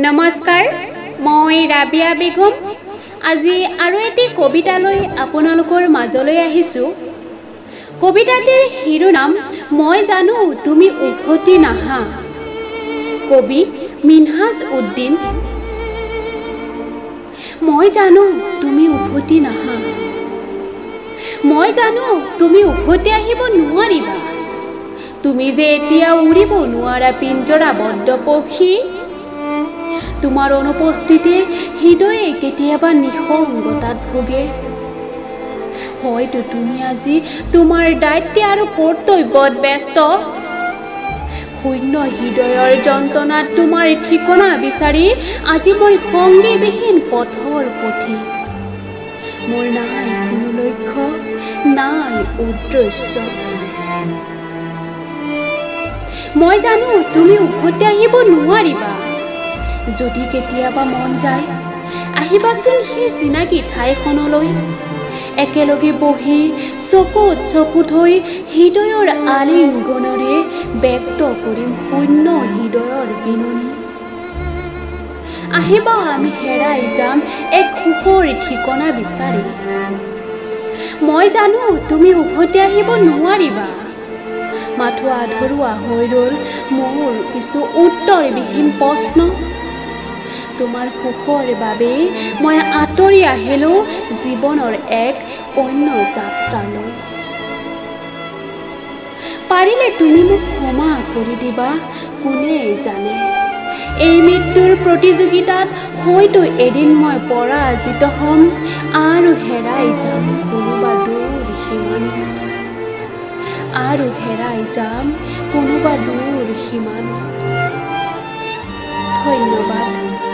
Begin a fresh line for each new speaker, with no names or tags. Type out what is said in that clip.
নমস্কাৰ, মই ৰাবিয়া বেগম। আজি আৰু এটি কবিতালৈ আপোনালোকৰ মাজলৈ আহিছোঁ। কবিতাটিৰ শিৰোনাম মই জানো তুমি উভতি নাহা। কবি মিনহাজ উদ্দিন। মই জানো তুমি উভতি নাহা। মই জানো তুমি উভতি আহিব নোৱাৰিবা। তুমি যে এতিয়া উৰিব নোৱাৰা পিঞ্জৰাবদ্ধ পক্ষী। তোমাৰ অনুপস্থিতিৰ হৃদয়ে কেতিয়াবা নিসংগতাত ভোগে। হয়তো তুমি আজি তোমাৰ দায়িত্ব আৰু কৰ্তব্যত ব্যস্ত। শূন্য হৃদয়ৰ যন্ত্ৰণাত তোমাৰ ঠিকনা বিচাৰি আজি মই সংগীবিহীন পথৰ পথিক। মোৰ নাই কোনো লক্ষ্য, নাই উদ্দেশ্য। মই জানো তুমি উভতি আহিব নোৱাৰিবা। যদি কেতিয়াবা মন যায় আহিবাচোন সেই চিনাকি ঠাইখনলৈ। একেলগে বহি চকুত চকু থৈ হৃদয়ৰ আলিংগনেৰে ব্যক্ত কৰিম শূন্য হৃদয়ৰ বিননি। আহিবা আমি হেৰাই যাম এক সুখৰ ঠিকনা বিচাৰি। মই জানো তুমি উভতি আহিব নোৱাৰিবা। মাথো আধৰুৱা হৈ ৰ'ল মোৰ কিছু উত্তৰবিহীন প্ৰশ্ন। তোমাৰ সুখৰ বাবে মই আঁতৰি আহিলোঁ জীৱনৰ এক অন্য যাত্ৰালৈ। পাৰিলে তুমি মোক ক্ষমা কৰি দিবা, কোনে জানে এই মৃত্যুৰ প্ৰতিযোগিতাত হয়তো এদিন মই পৰাজিত হ'ম আৰু হেৰাই যাম কোনোবা দূৰ সীমাত। আৰু হেৰাই যাম কোনোবা দূৰ সীমাত। ধন্যবাদ।